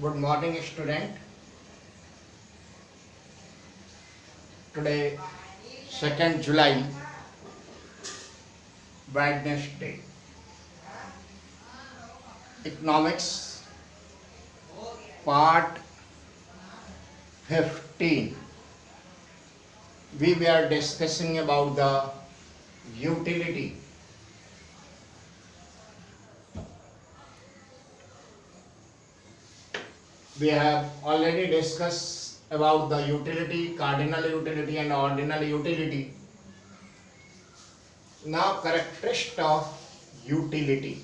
Good morning, student. Today, 2nd July, Wednesday. Economics, Part 15. We were discussing about the utility. We have already discussed about the utility, cardinal utility and ordinal utility. Now, characteristic of utility.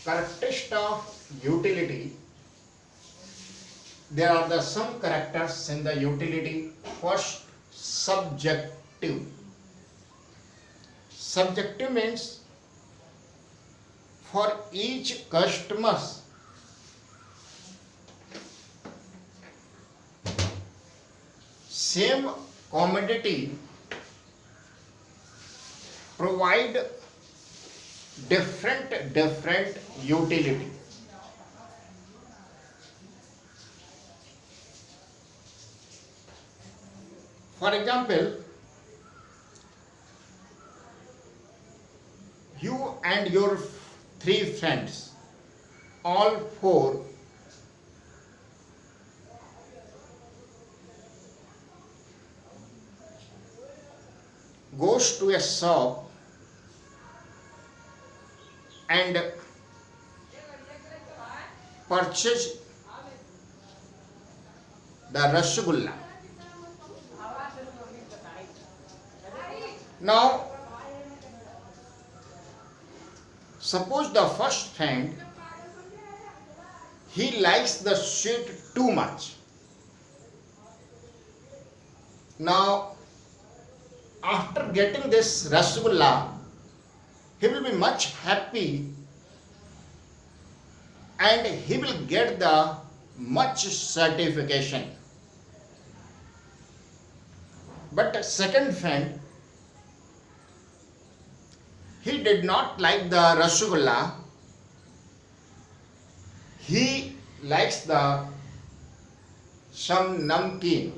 Characteristic of utility. There are some characters in the utility. First, subjective. Subjective means for each customer, same commodity provide different utility. For example, you and your 3 friends, all 4, goes to a shop and purchase the rasgulla. Now, suppose the first friend, he likes the sweet too much. Now, after getting this rasgulla, he will be much happy and he will get the much satisfaction. But second friend, he did not like the rasgulla. He likes some namkeen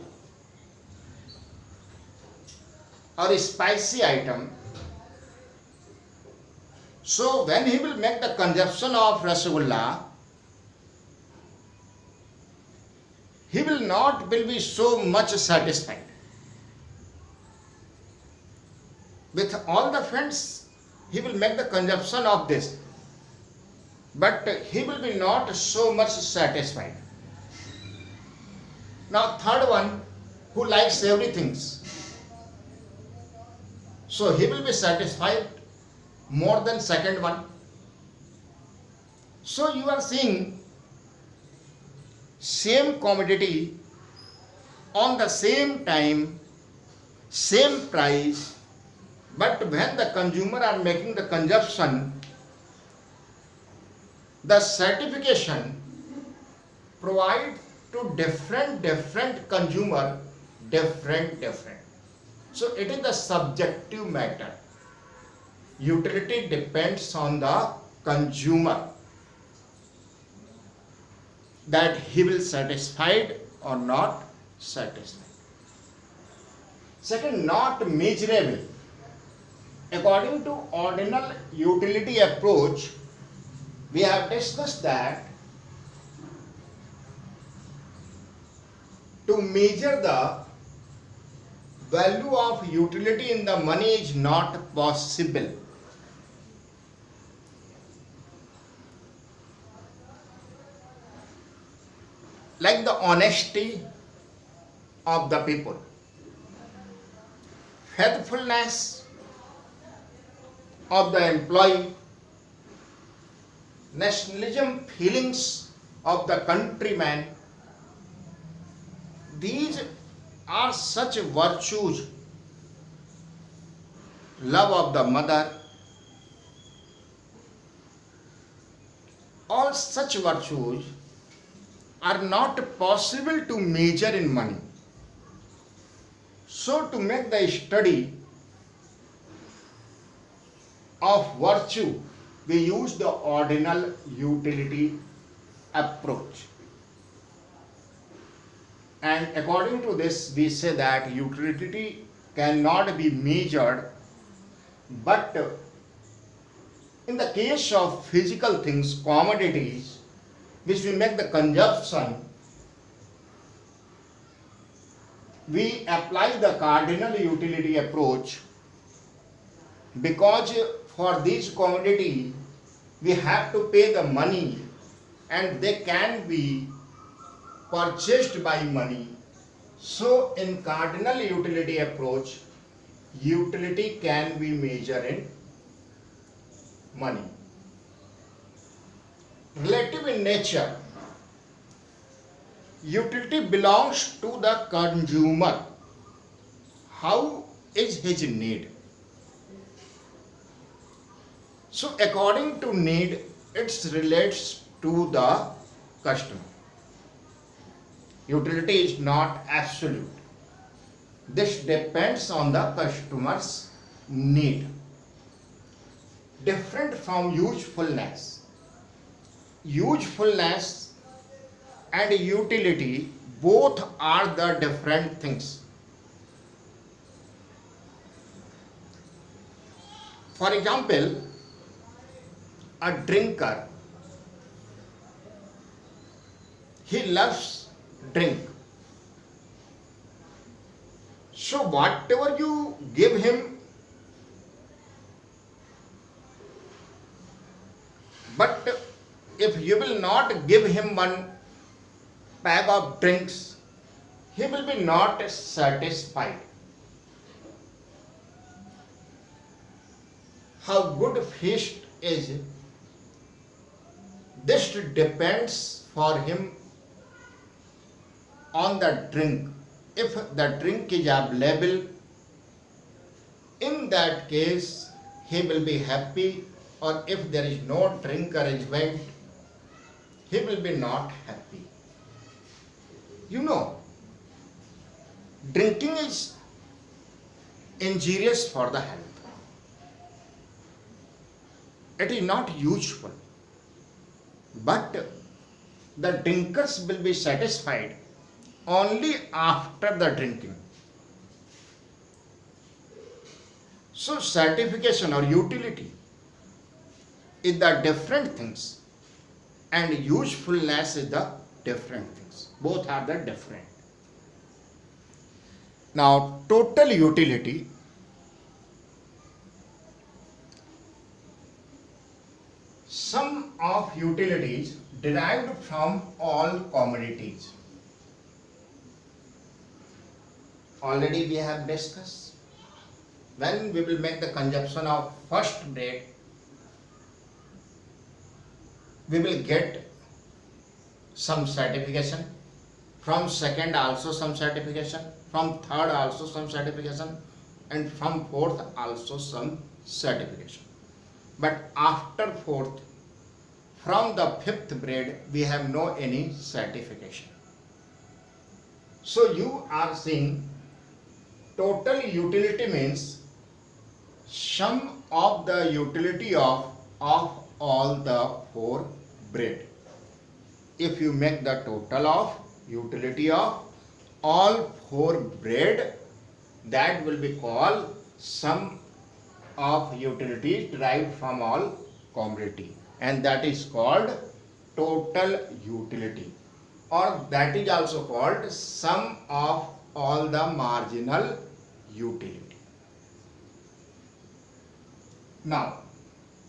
or a spicy item. So when he will make the consumption of rasgulla, he will be so much satisfied. With all the friends, he will make the consumption of this, but he will be not so much satisfied. Now third one, who likes everything, so he will be satisfied more than second one. So you are seeing same commodity on the same time, same price, but when the consumer are making the consumption, the certification provide to different consumer different. So it is the subjective matter. Utility depends on the consumer, that he will satisfied or not satisfied. Second, not measurable. According to ordinal utility approach, we have discussed that to measure the value of utility in the money is not possible. Like the honesty of the people, faithfulness of the employee, nationalism feelings of the countryman, these are such virtues. Love of the mother, all such virtues are not possible to measure in money. So to make the study of virtue, we use the ordinal utility approach. And according to this, we say that utility cannot be measured, but in the case of physical things, commodities, which we make the consumption, we apply the cardinal utility approach, because for these commodity we have to pay the money and they can be purchased by money. So in cardinal utility approach, utility can be measured in money. Relative in nature, utility belongs to the consumer. How is his need? So according to need, it relates to the customer. Utility is not absolute. This depends on the customer's need. Different from usefulness. Usefulness and utility both are the different things. For example, a drinker, he loves drink. So whatever you give him, but if you will not give him one pack of drinks, he will be not satisfied. How good feast is, this depends for him on the drink. If the drink is available, in that case he will be happy, or if there is no drink arrangement, he will be not happy. You know, drinking is injurious for the health. It is not useful. But the drinkers will be satisfied only after the drinking. So certification or utility is the different things, and usefulness is the different things. Both are the different. Now total utility, sum of utilities derived from all commodities. Already we have discussed. When we will make the consumption of first bread, we will get some certification. From second also some certification. From third also some certification. And from fourth also some certification. But after fourth, from the fifth bread, we have no any certification. So you are seeing total utility means sum of the utility of all the four bread. If you make the total of utility of all four bread, that will be called sum of utility derived from all commodity, and that is called total utility, or that is also called sum of all the marginal utility. Now,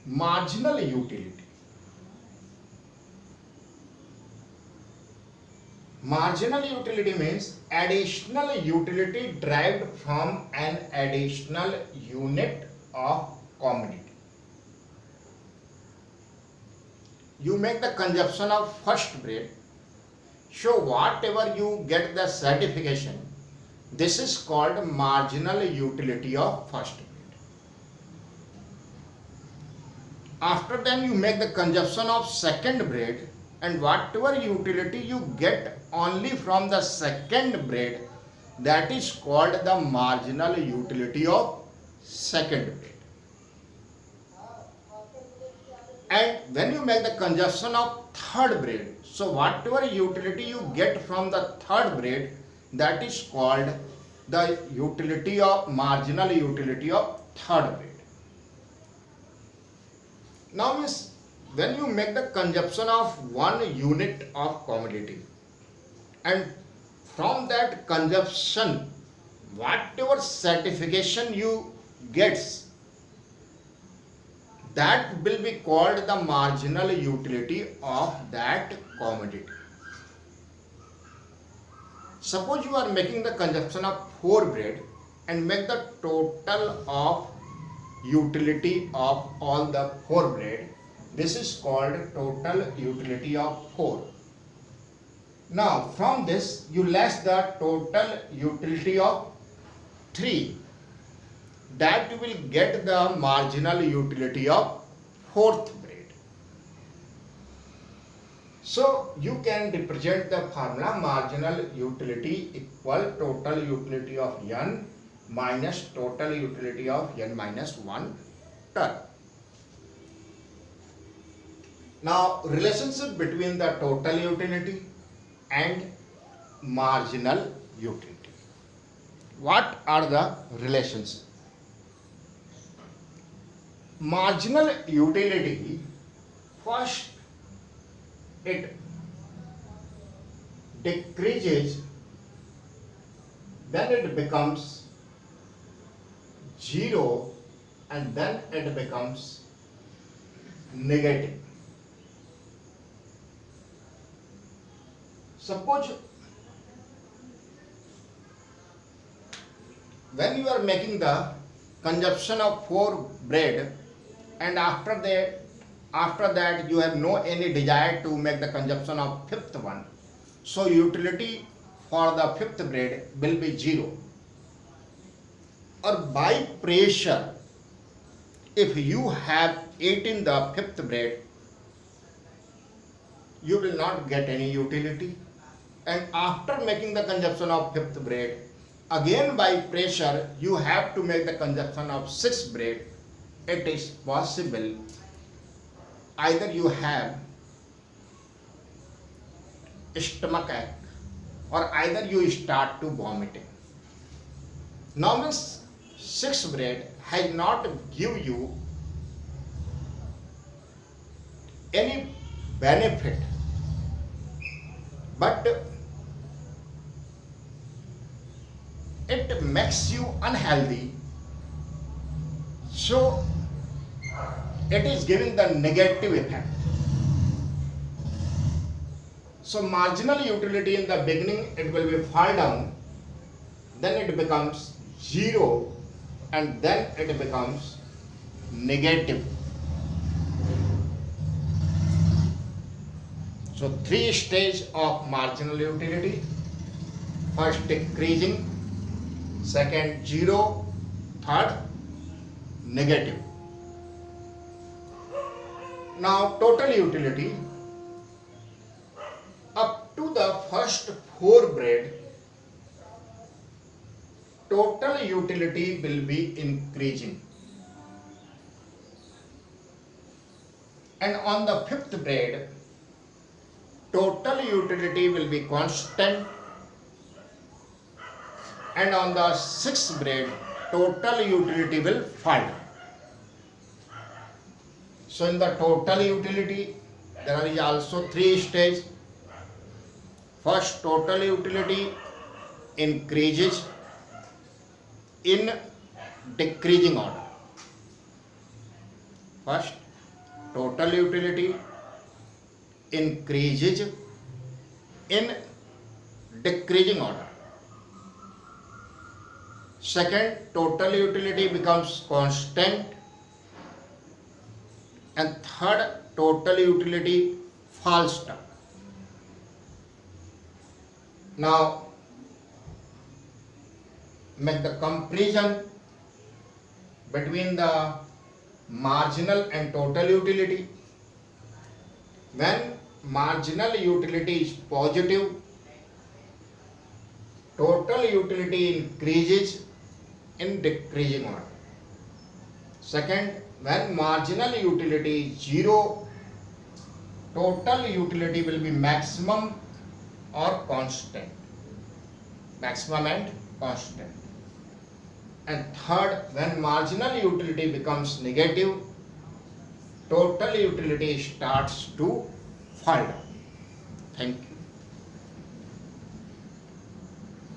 marginal utility. Marginal utility means additional utility derived from an additional unit of commodity. You make the consumption of first bread, so whatever you get the certification, this is called marginal utility of first bread. After then you make the consumption of second bread, and whatever utility you get only from the second bread, that is called the marginal utility of second bread. And when you make the consumption of third braid, so whatever utility you get from the third braid, that is called the utility of marginal utility of third braid. Now means when you make the consumption of 1 unit of commodity, and from that consumption whatever certification you gets, that will be called the marginal utility of that commodity. Suppose you are making the consumption of 4 bread and make the total of utility of all the 4 bread. This is called total utility of 4. Now from this you less the total utility of 3. That will get the marginal utility of 4th bread. So you can represent the formula marginal utility equal total utility of n minus total utility of n minus 1 term. Now relationship between the total utility and marginal utility. What are the relationships? Marginal utility, first it decreases, then it becomes 0, and then it becomes negative. Suppose when you are making the consumption of 4 bread, and after that you have no any desire to make the consumption of 5th one, so utility for the 5th bread will be 0. Or by pressure, if you have eaten the 5th bread, you will not get any utility. And after making the consumption of 5th bread, again by pressure you have to make the consumption of 6th bread. It is possible either you have stomach ache or either you start to vomiting. Now means 6th bread has not give you any benefit, but it makes you unhealthy. So it is giving the negative effect. So marginal utility in the beginning it will be fall down, then it becomes 0, and then it becomes negative. So 3 stages of marginal utility: first decreasing, second 0, third negative. Now total utility, up to the first 4 bread, total utility will be increasing, and on the 5th bread total utility will be constant, and on the 6th bread total utility will fall. So in the total utility there is also 3 stages. First, total utility increases in decreasing order. First, total utility increases in decreasing order. Second, total utility becomes constant, and third, total utility falls down. Now make the comparison between the marginal and total utility. When marginal utility is positive, total utility increases in decreasing order. Second, when marginal utility is 0, total utility will be maximum or constant. Maximum and constant. And third, when marginal utility becomes negative, total utility starts to fall down. Thank you.